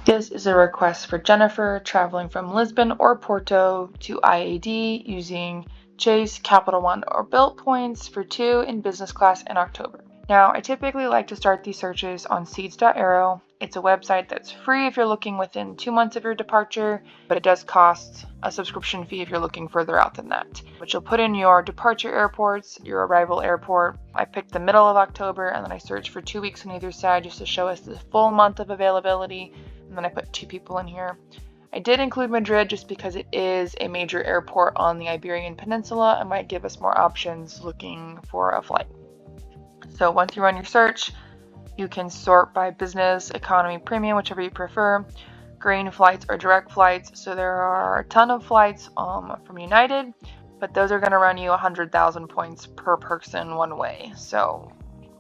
This is a request for Jennifer traveling from Lisbon or Porto to IAD using Chase, Capital One, or Bilt points for 2 in business class in October. Now, I typically like to start these searches on seeds.arrow. It's a website that's free if you're looking within 2 months of your departure, but it does cost a subscription fee if you're looking further out than that. But you'll put in your departure airports, your arrival airport. I picked the middle of October, and then I searched for 2 weeks on either side just to show us the full month of availability. And then I put 2 people in here. I did include Madrid just because it is a major airport on the Iberian Peninsula and might give us more options looking for a flight. So once you run your search, you can sort by business, economy, premium, whichever you prefer, green flights or direct flights. So there are a ton of flights from United, but those are going to run you 100,000 points per person one way. So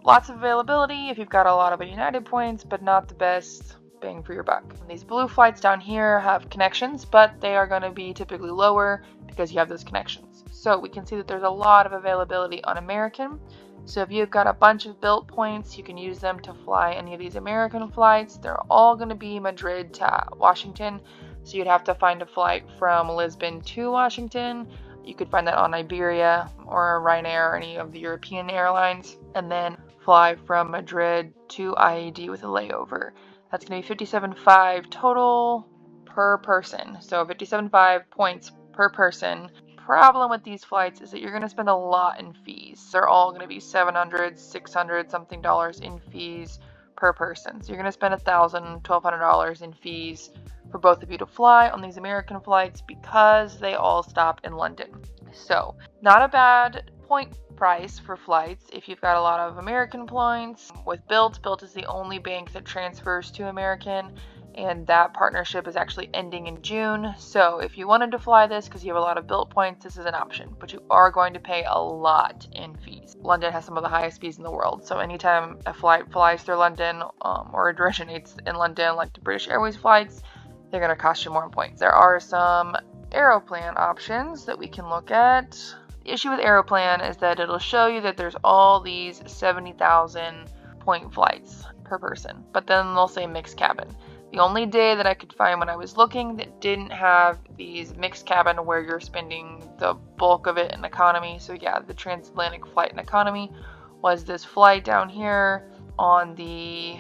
lots of availability if you've got a lot of United points, but not the best bang for your buck. And these blue flights down here have connections, but they are going to be typically lower because you have those connections. So we can see that there's a lot of availability on American. So if you've got a bunch of Bilt points, you can use them to fly any of these American flights. They're all going to be Madrid to Washington. So you'd have to find a flight from Lisbon to Washington. You could find that on Iberia or Ryanair or any of the European airlines, and then fly from Madrid to IAD with a layover. That's going to be 57.5 total per person. So 57.5 points per person. Problem with these flights is that you're going to spend a lot in fees. They're all going to be $700, $600 something in fees per person. So you're going to spend $1,000, $1,200 in fees for both of you to fly on these American flights because they all stop in London. So not a bad point price for flights if you've got a lot of American points. With Bilt is the only bank that transfers to American, and that partnership is actually ending in June. So if you wanted to fly this because you have a lot of Bilt points, this is an option, but you are going to pay a lot in fees. London has some of the highest fees in the world, so anytime a flight flies through London or it originates in London, like the British Airways flights, they're going to cost you more in points. There are some Aeroplan options that we can look at. The issue with Aeroplan is that it'll show you that there's all these 70,000 point flights per person, but then they'll say mixed cabin. The only day that I could find when I was looking that didn't have these mixed cabin where you're spending the bulk of it in economy, so yeah, the transatlantic flight in economy, was this flight down here on the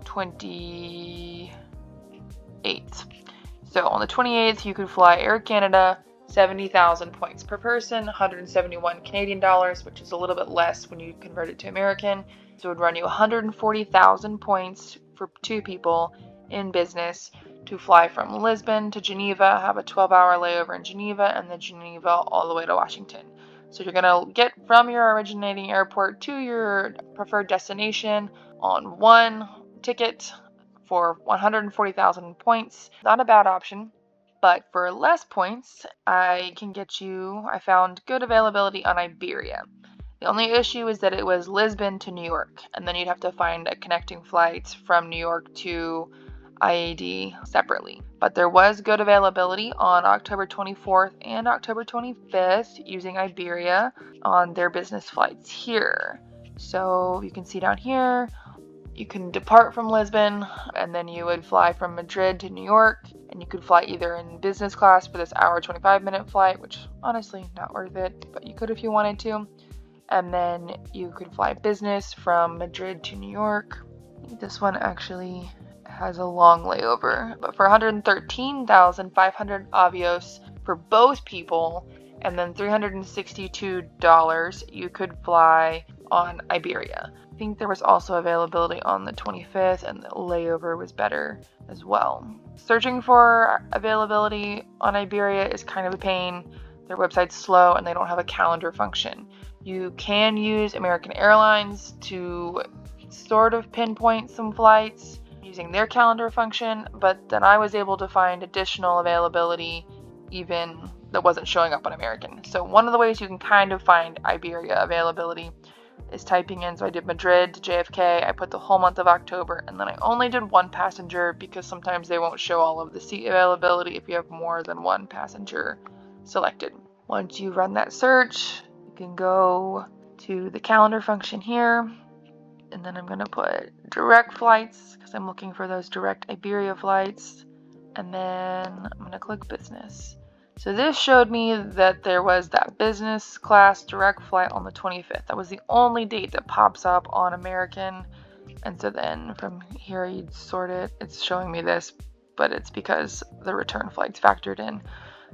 28th. So on the 28th, you could fly Air Canada, 70,000 points per person, 171 Canadian dollars, which is a little bit less when you convert it to American. So it would run you 140,000 points for 2 people in business to fly from Lisbon to Geneva, have a 12-hour layover in Geneva, and then Geneva all the way to Washington. So you're going to get from your originating airport to your preferred destination on one ticket for 140,000 points. Not a bad option. But for less points, I found good availability on Iberia. The only issue is that it was Lisbon to New York, and then you'd have to find a connecting flight from New York to IAD separately. But there was good availability on October 24th and October 25th using Iberia on their business flights here. So you can see down here, you can depart from Lisbon, and then you would fly from Madrid to New York, and you could fly either in business class for this hour 25-minute flight, which honestly not worth it, but you could if you wanted to. And then you could fly business from Madrid to New York. This one actually has a long layover, but for 113,500 Avios for both people, and then $362, you could fly on Iberia. I think there was also availability on the 25th, and the layover was better as well. Searching for availability on Iberia is kind of a pain. Their website's slow and they don't have a calendar function. You can use American Airlines to sort of pinpoint some flights using their calendar function, but then I was able to find additional availability even that wasn't showing up on American. So one of the ways you can kind of find Iberia availability is typing in, so I did Madrid to JFK, I put the whole month of October, and then I only did one passenger because sometimes they won't show all of the seat availability if you have more than one passenger selected. Once you run that search, you can go to the calendar function here, and then I'm going to put direct flights because I'm looking for those direct Iberia flights, and then I'm going to click business. So this showed me that there was that business class direct flight on the 25th. That was the only date that pops up on American, and so then from here you'd sort it. It's showing me this, but it's because the return flight's factored in.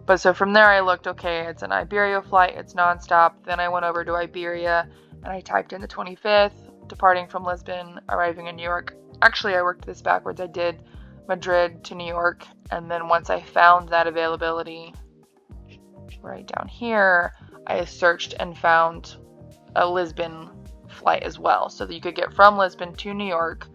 But so from there I looked, okay, it's an Iberia flight, it's nonstop. Then I went over to Iberia and I typed in the 25th, departing from Lisbon, arriving in New York. Actually, I worked this backwards. I did Madrid to New York, and then once I found that availability right down here, I searched and found a Lisbon flight as well, so that you could get from Lisbon to New York.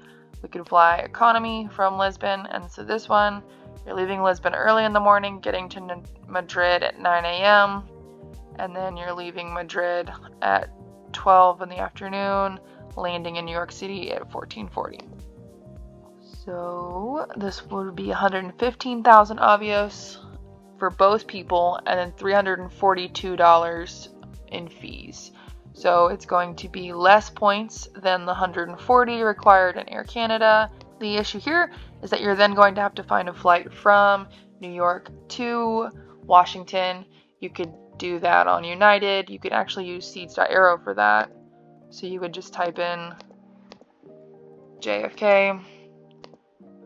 We could fly economy from Lisbon, and so this one, you're leaving Lisbon early in the morning, getting to Madrid at 9 a.m., and then you're leaving Madrid at 12 in the afternoon, landing in New York City at 14:40. So this would be 115,000 Avios for both people, and then $342 in fees. So it's going to be less points than the 140 required in Air Canada. The issue here is that you're then going to have to find a flight from New York to Washington. You could do that on United. You could actually use Seats.aero for that. So you would just type in JFK.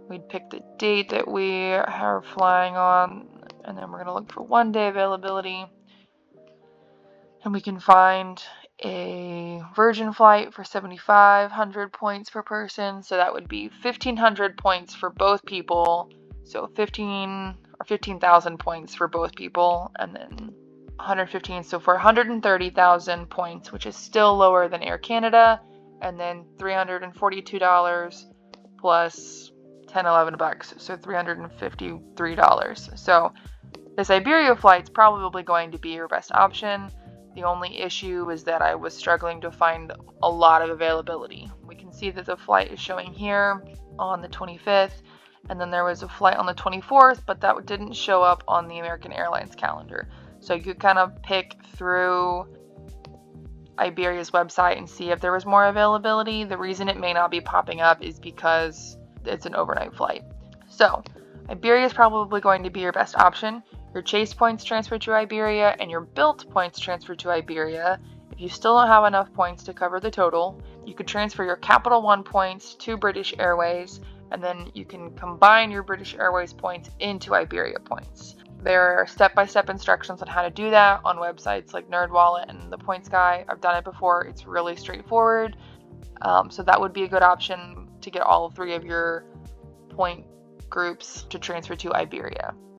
We'd pick the date that we are flying on, and then we're going to look for 1 day availability. And we can find a Virgin flight for 7,500 points per person. So that would be 1,500 points for both people. So 15,000 points for both people, and then 115. So for 130,000 points, which is still lower than Air Canada, and then $342 plus 11 bucks, so $353. So this Iberia flight's probably going to be your best option. The only issue is that I was struggling to find a lot of availability. We can see that the flight is showing here on the 25th, and then there was a flight on the 24th, but that didn't show up on the American Airlines calendar. So you could kind of pick through Iberia's website and see if there was more availability. The reason it may not be popping up is because it's an overnight flight. So Iberia is probably going to be your best option. Your Chase points transfer to Iberia and your Bilt points transfer to Iberia. If you still don't have enough points to cover the total, you could transfer your Capital One points to British Airways, and then you can combine your British Airways points into Iberia points. There are step-by-step instructions on how to do that on websites like NerdWallet and the Points Guy. I've done it before. It's really straightforward. So that would be a good option to get all 3 of your point groups to transfer to Iberia.